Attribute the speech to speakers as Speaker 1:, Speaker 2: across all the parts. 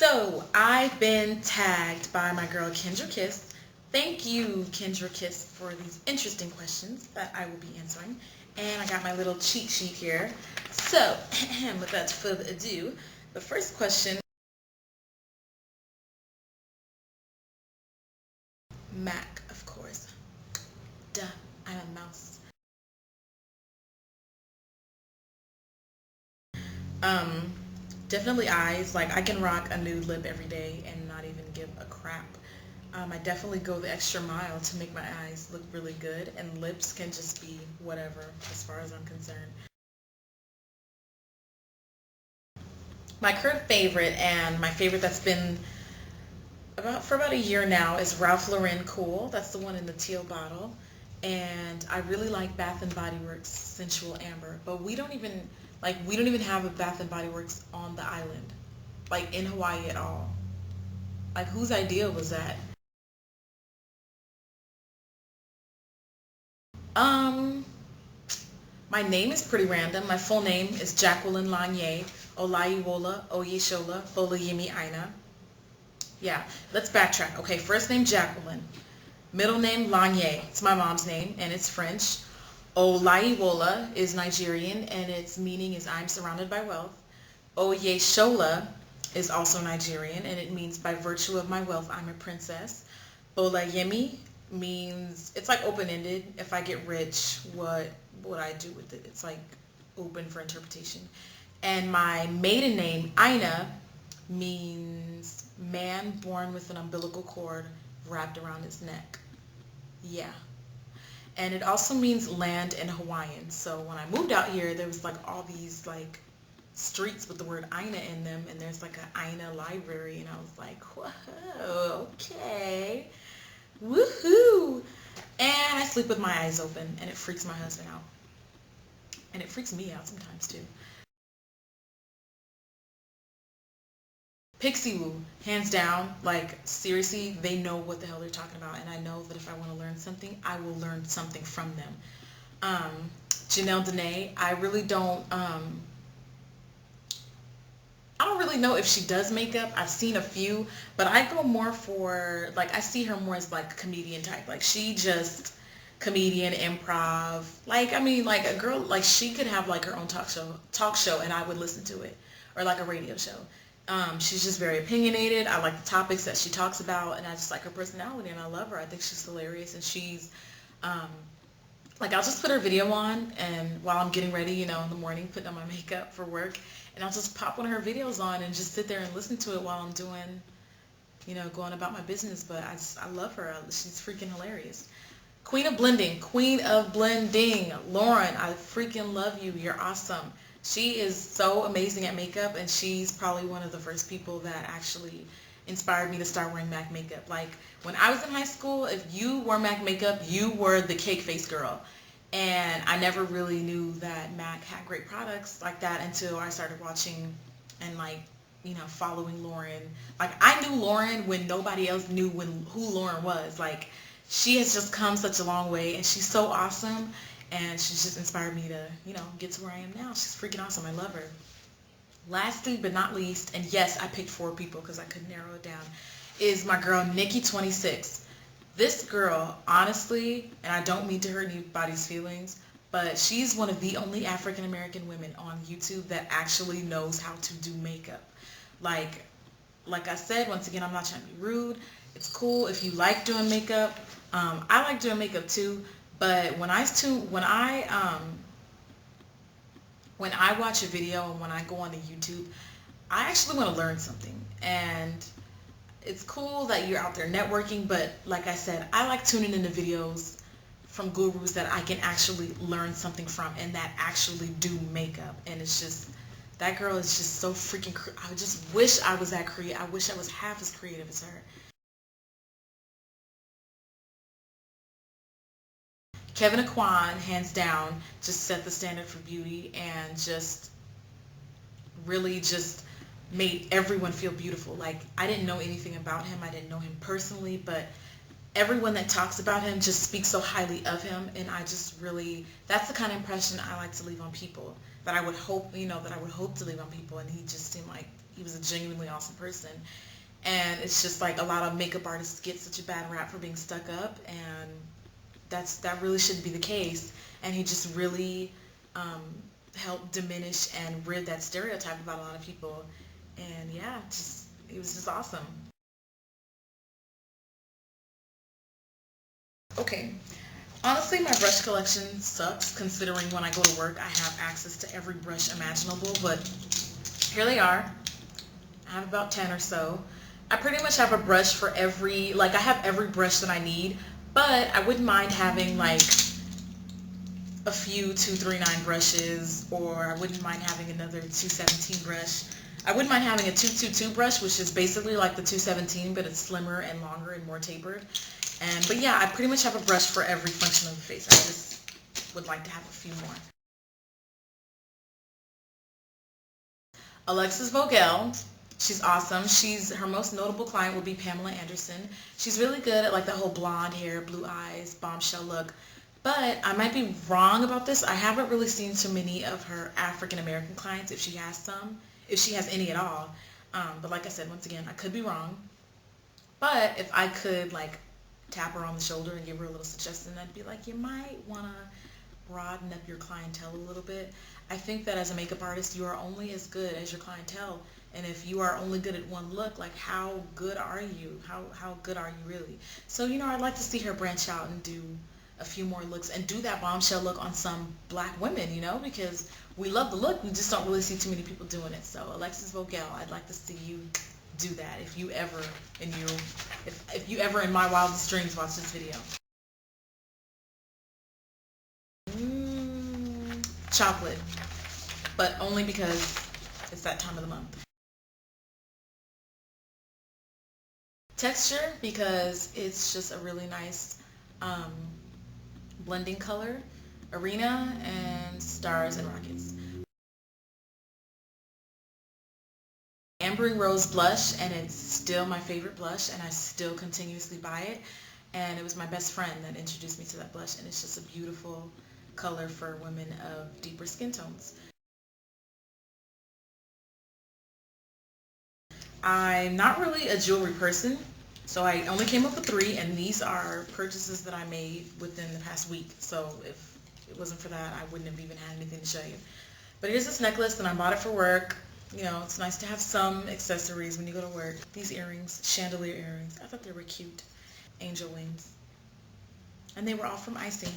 Speaker 1: So I've been tagged by my girl Kendra Kiss. Thank you, Kendra Kiss, for these interesting questions that I will be answering. And I got my little cheat sheet here. So, without further ado, the first question, Mac, of course. Duh, I'm a mouse. Um, Definitely eyes. Like I can rock a nude lip every day and not even give a crap. I definitely go the extra mile to make my eyes look really good, and lips can just be whatever as far as I'm concerned. My current favorite, and my favorite that's been for about a year now, is Ralph Lauren Cool. That's the one in the teal bottle. And I really like Bath and Body Works Sensual Amber, but we don't even have a Bath and Body Works on the island, like in Hawaii at all. Like whose idea was that? Um, my name is pretty random. My full name is Jacqueline Lanye Olaiwola Oyeshola Folayimi Aina. Yeah, let's backtrack. Okay, first name Jacqueline. Middle name Lanye. It's my mom's name and it's French. Olaiwola is Nigerian and its meaning is I'm surrounded by wealth. Oyeshola is also Nigerian and it means by virtue of my wealth I'm a princess. Olayemi means it's like open-ended. If I get rich, what would I do with it? It's like open for interpretation. And my maiden name, Aina, means man born with an umbilical cord wrapped around his neck. Yeah. And it also means land in Hawaiian. So when I moved out here, there was like all these like streets with the word Aina in them, and there's like an Aina library, and I was like, whoa, okay, woohoo! And I sleep with my eyes open, and it freaks my husband out, and it freaks me out sometimes too. Pixie Woo, hands down, like seriously, they know what the hell they're talking about, and I know that if I want to learn something, I will learn something from them. Um, Janelle Dene, I don't really know if she does makeup. I've seen a few, but I go more for like I see her more as like comedian type. Like she just comedian improv. Like I mean like a girl like she could have like her own talk show and I would listen to it, or like a radio show. She's just very opinionated. I like the topics that she talks about, and I just like her personality, and I love her. I think she's hilarious, and she's um, like I'll just put her video on, and while I'm getting ready, in the morning, putting on my makeup for work, and I'll just pop one of her videos on and just sit there and listen to it while I'm doing, going about my business. But I love her. She's freaking hilarious. Queen of blending, Lauren, I freaking love you. You're awesome. She is so amazing at makeup, and she's probably one of the first people that actually inspired me to start wearing MAC makeup. Like when I was in high school, if you wore MAC makeup, you were the cake face girl. And I never really knew that MAC had great products like that until I started watching and like, following Lauren. Like I knew Lauren when nobody else knew who Lauren was. Like she has just come such a long way, and she's so awesome, and she's just inspired me to, get to where I am now. She's freaking awesome. I love her. Lastly but not least, and yes, I picked 4 people because I couldn't narrow it down, is my girl Nikki 26. This girl, honestly, and I don't mean to hurt anybody's feelings, but she's one of the only African American women on YouTube that actually knows how to do makeup. Like I said, once again, I'm not trying to be rude. It's cool if you like doing makeup. I like doing makeup too, but when I watch a video and when I go onto YouTube, I actually want to learn something. And it's cool that you're out there networking, but like I said, I like tuning into videos from gurus that I can actually learn something from and that actually do makeup. And it's just, that girl is just so freaking, I just wish I was that creative. I wish I was half as creative as her. Kevin Aquan, hands down, just set the standard for beauty and just really just made everyone feel beautiful. Like I didn't know anything about him. I didn't know him personally, but everyone that talks about him just speaks so highly of him, and I just really, that's the kind of impression I like to leave on people, that I would hope to leave on people, and he just seemed like he was a genuinely awesome person. And it's just like a lot of makeup artists get such a bad rap for being stuck up, and that really shouldn't be the case. And he just really um, helped diminish and rid that stereotype about a lot of people. And yeah, just it was just awesome. Okay, honestly, my brush collection sucks considering when I go to work I have access to every brush imaginable, but here they are. I have about 10 or so. I pretty much have a brush for every, like I have every brush that I need, but I wouldn't mind having like a few 239 brushes, or I wouldn't mind having another 217 brush. I wouldn't mind having a 222 brush, which is basically like the 217, but it's slimmer and longer and more tapered. But yeah, I pretty much have a brush for every function of the face. I just would like to have a few more. Alexis Vogel. She's awesome. Her most notable client will be Pamela Anderson. She's really good at like the whole blonde hair, blue eyes, bombshell look. But I might be wrong about this. I haven't really seen so many of her African American clients, if she has some, if she has any at all. But like I said, once again, I could be wrong. But if I could like tap her on the shoulder and give her a little suggestion, I'd be like, you might want to broaden up your clientele a little bit. I think that as a makeup artist, you are only as good as your clientele. And if you are only good at one look, like how good are you? How good are you really? So, I'd like to see her branch out and do a few more looks and do that bombshell look on some black women, because we love the look. We just don't really see too many people doing it. So Alexis Vogel, I'd like to see you do that if you ever if you ever in my wildest dreams watch this video. Chocolate, but only because it's that time of the month. Texture, because it's just a really nice um, blending color. Arena and Stars and Rockets. Ambering Rose blush, and it's still my favorite blush, and I still continuously buy it. And it was my best friend that introduced me to that blush, and it's just a beautiful color for women of deeper skin tones. I'm not really a jewelry person, so I only came up with 3, and these are purchases that I made within the past week. So if it wasn't for that, I wouldn't have even had anything to show you. But here's this necklace, and I bought it for work. It's nice to have some accessories when you go to work. These earrings, chandelier earrings, I thought they were cute. Angel wings. And they were all from Icing.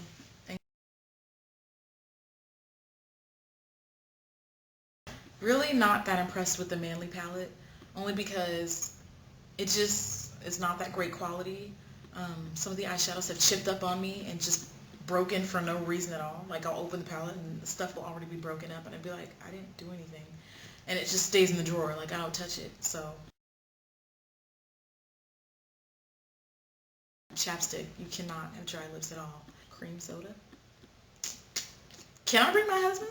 Speaker 1: Really not that impressed with the Manly palette, only because it just is not that great quality. Some of the eyeshadows have chipped up on me and just broken for no reason at all. Like I'll open the palette and the stuff will already be broken up, and I'd be like, I didn't do anything. And it just stays in the drawer, like I don't touch it. So chapstick, you cannot have dry lips at all. Cream soda. Can I bring my husband?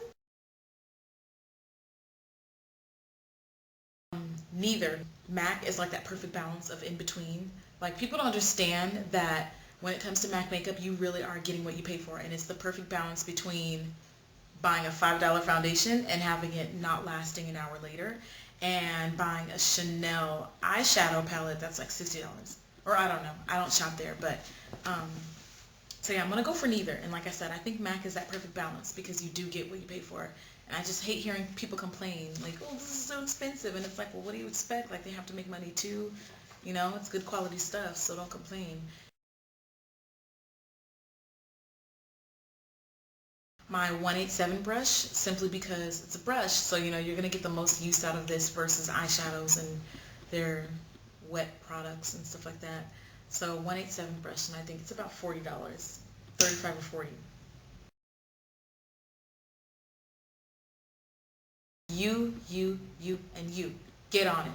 Speaker 1: Neither. MAC is like that perfect balance of in between. Like people don't understand that when it comes to MAC makeup, you really are getting what you pay for, and it's the perfect balance between buying a $5 foundation and having it not lasting an hour later, and buying a Chanel eyeshadow palette that's like $60. Or I don't know. I don't shop there, but so yeah, I'm gonna go for neither. And like I said, I think MAC is that perfect balance because you do get what you pay for. And I just hate hearing people complain like, oh, this is so expensive. And it's like, well, what do you expect? Like they have to make money too. It's good quality stuff, so don't complain. My 187 brush, simply because it's a brush, so you're gonna get the most use out of this versus eyeshadows and their wet products and stuff like that. So 187 brush, and I think it's about $40, 35 or 40. You, and you. Get on it.